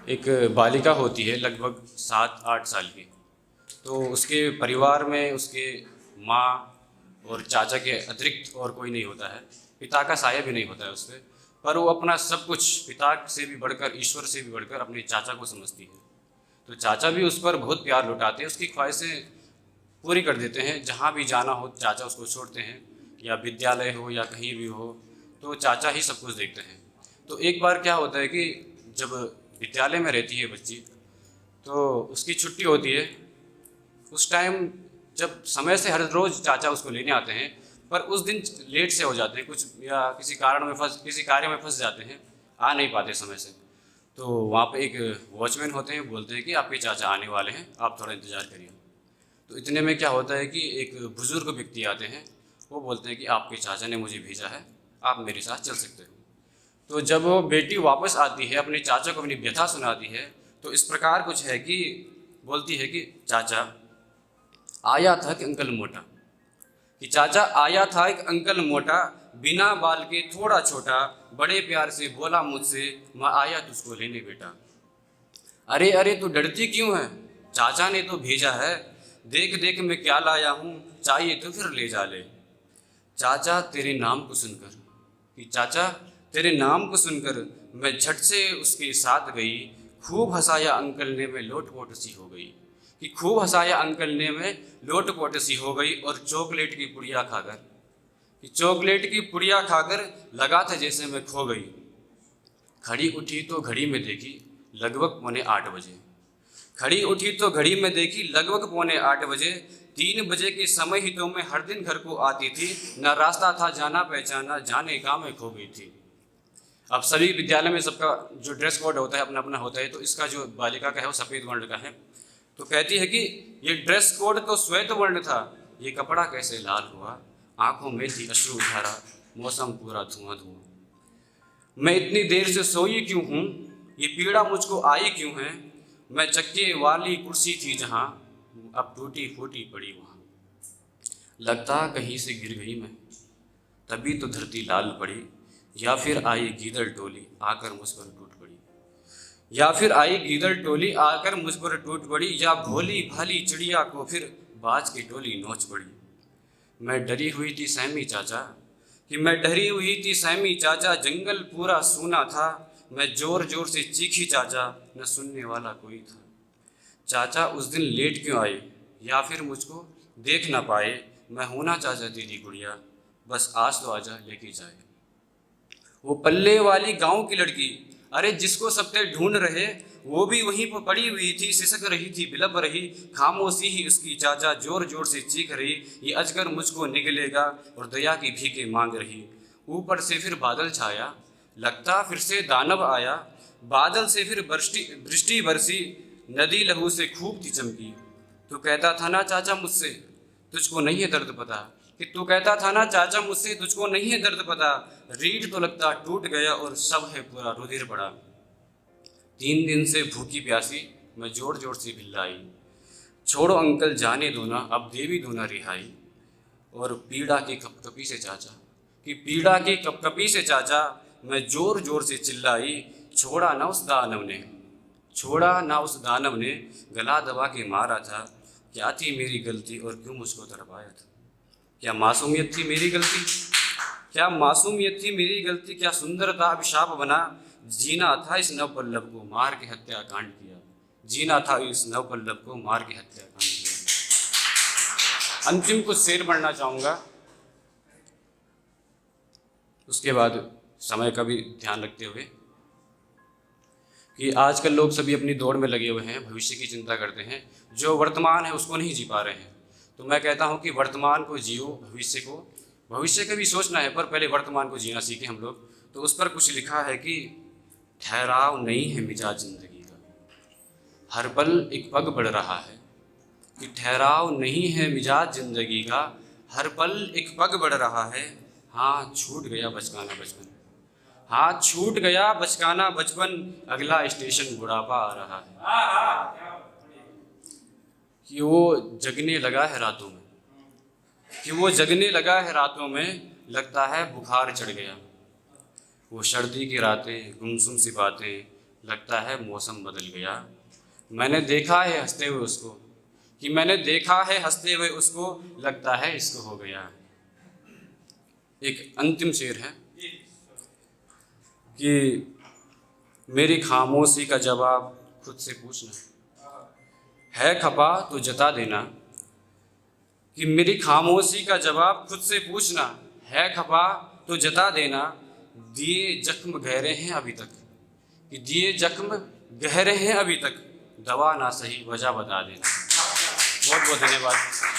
एक बालिका होती है लगभग 7-8 साल की। तो उसके परिवार में उसके माँ और चाचा के अतिरिक्त और कोई नहीं होता है, पिता का साया भी नहीं होता है उस पर। पर वो अपना सब कुछ पिता से भी बढ़कर, ईश्वर से भी बढ़कर अपने चाचा को समझती है। तो चाचा भी उस पर बहुत प्यार लुटाते हैं, उसकी ख्वाहिशें पूरी कर देते हैं। जहाँ भी जाना हो चाचा उसको छोड़ते हैं, या विद्यालय हो या कहीं भी हो तो चाचा ही सब कुछ देखते हैं। तो एक बार क्या होता है कि जब विद्यालय में रहती है बच्ची, तो उसकी छुट्टी होती है। उस टाइम जब समय से हर रोज़ चाचा उसको लेने आते हैं, पर उस दिन लेट से हो जाते हैं कुछ, या किसी कार्य में फंस जाते हैं, आ नहीं पाते समय से। तो वहाँ पे एक वॉचमैन होते हैं, बोलते हैं कि आपके चाचा आने वाले हैं, आप थोड़ा इंतज़ार करिए। तो इतने में क्या होता है कि एक बुज़ुर्ग व्यक्ति आते हैं, वो बोलते हैं कि आपके चाचा ने मुझे भेजा है, आप मेरे साथ चल सकते हो। तो जब वो बेटी वापस आती है, अपने चाचा को अपनी व्यथा सुनाती है, तो इस प्रकार कुछ है कि बोलती है कि चाचा आया था एक अंकल मोटा, कि चाचा आया था एक अंकल मोटा, बिना बाल के थोड़ा छोटा, बड़े प्यार से बोला मुझसे, मैं आया तुझको लेने बेटा। अरे अरे तू डरती क्यों है, चाचा ने तो भेजा है, देख देख मैं क्या लाया हूँ, चाहिए तो फिर ले जा ले। चाचा तेरे नाम को सुनकर, कि चाचा तेरे नाम को सुनकर मैं झट से उसके साथ गई, खूब हंसाया अंकल ने, मैं लोट पोट सी हो गई। कि खूब हंसाया अंकल ने, मैं लोट पोट सी हो गई, और चॉकलेट की पुड़िया खाकर, कि चॉकलेट की पुड़िया खाकर लगा था जैसे मैं खो गई। खड़ी उठी तो घड़ी में देखी, लगभग पौने 8 बजे। खड़ी उठी तो घड़ी में देखी, लगभग पौने 8 बजे। 3 बजे के समय ही तो मैं हर दिन घर को आती थी, न रास्ता था जाना पहचाना, जाने गाँव में खो गई थी। अब सभी विद्यालय में सबका जो ड्रेस कोड होता है अपना अपना होता है, तो इसका जो बालिका का है वो सफ़ेद वर्ण का है। तो कहती है कि ये ड्रेस कोड तो श्वेत वर्ण था, ये कपड़ा कैसे लाल हुआ, आंखों में थी अश्रु धारा, मौसम पूरा धुआं धुआं। मैं इतनी देर से सोई क्यों हूँ, ये पीड़ा मुझको आई क्यों है, मैं चक्के वाली कुर्सी थी जहाँ, अब टूटी फूटी पड़ी वहाँ। लगता कहीं से गिर गई मैं, तभी तो धरती लाल पड़ी, या फिर आई गीदड़ टोली आकर मुझ पर टूट पड़ी। या फिर आई गीदड़ टोली आकर मुझ पर टूट पड़ी, या भोली भाली चिड़िया को फिर बाज की टोली नोच पड़ी। मैं डरी हुई थी सहमी चाचा, कि मैं डरी हुई थी सहमी चाचा, जंगल पूरा सूना था, मैं जोर जोर से चीखी चाचा, न सुनने वाला कोई था। चाचा उस दिन लेट क्यों आए, या फिर मुझको देख ना पाए, मैं हूं ना चाचा तेरी गुड़िया, बस आज तो आजा लेके जाए। वो पल्ले वाली गांव की लड़की, अरे जिसको सबके ढूंढ रहे, वो भी वहीं पर पड़ी हुई थी, सिसक रही थी, बिलप रही, खामोशी ही उसकी चाचा जोर जोर से चीख रही, ये अजगर मुझको निगलेगा, और दया की भीखे मांग रही। ऊपर से फिर बादल छाया, लगता फिर से दानव आया, बादल से फिर वृष्टि बरसी, नदी लहू से खूब थी चमकी। तो कहता था ना चाचा मुझसे, तुझको नहीं है दर्द पता, कि तू कहता था ना चाचा मुझसे, तुझको नहीं है दर्द पता, रीढ़ तो लगता टूट गया और सब है पूरा रुधिर पड़ा। 3 दिन से भूखी प्यासी मैं जोर जोर से बिल्लाई, छोड़ो अंकल जाने दो ना, अब देवी दो ना रिहाई। और पीड़ा की कपकपी से चाचा, कि पीड़ा की कपकपी से चाचा मैं जोर जोर से चिल्लाई, छोड़ा ना उस दानव ने, छोड़ा ना उस दानव ने, गला दबा के मारा था। क्या थी मेरी गलती और क्यों मुझको तड़पाया था, क्या मासूमियत थी मेरी गलती, क्या मासूमियत थी मेरी गलती, क्या सुंदरता अभिशाप बना, जीना था इस नवपल्लव को मार के हत्या कांड किया, जीना था इस नवपल्लव को मार के हत्या कांड किया। अंतिम कुछ शेर पढ़ना चाहूँगा, उसके बाद समय का भी ध्यान रखते हुए, कि आजकल लोग सभी अपनी दौड़ में लगे हुए हैं, भविष्य की चिंता करते हैं, जो वर्तमान है उसको नहीं जी पा रहे हैं। तो मैं कहता हूँ कि वर्तमान को जियो, भविष्य का भी सोचना है, पर पहले वर्तमान को जीना सीखें हम लोग। तो उस पर कुछ लिखा है कि ठहराव नहीं है मिजाज जिंदगी का, हर पल एक पग बढ़ रहा है, कि ठहराव नहीं है मिजाज जिंदगी का, हर पल एक पग बढ़ रहा है। हाँ छूट गया बचकाना बचपन, हाँ छूट गया बचकाना बचपन, अगला स्टेशन बुढ़ापा आ रहा है। कि वो जगने लगा है रातों में, कि वो जगने लगा है रातों में, लगता है बुखार चढ़ गया। वो सर्दी की रातें, गुमसुम सी बातें, लगता है मौसम बदल गया। मैंने देखा है हंसते हुए उसको, कि मैंने देखा है हंसते हुए उसको, लगता है इश्क हो गया। एक अंतिम शेर है कि मेरी खामोशी का जवाब खुद से पूछना, है खफा तो जता देना। कि मेरी खामोशी का जवाब खुद से पूछना, है खफा तो जता देना। दिए जख्म गहरे हैं अभी तक, कि दिए जख्म गहरे हैं अभी तक, दवा ना सही वजह बता देना। बहुत बहुत धन्यवाद।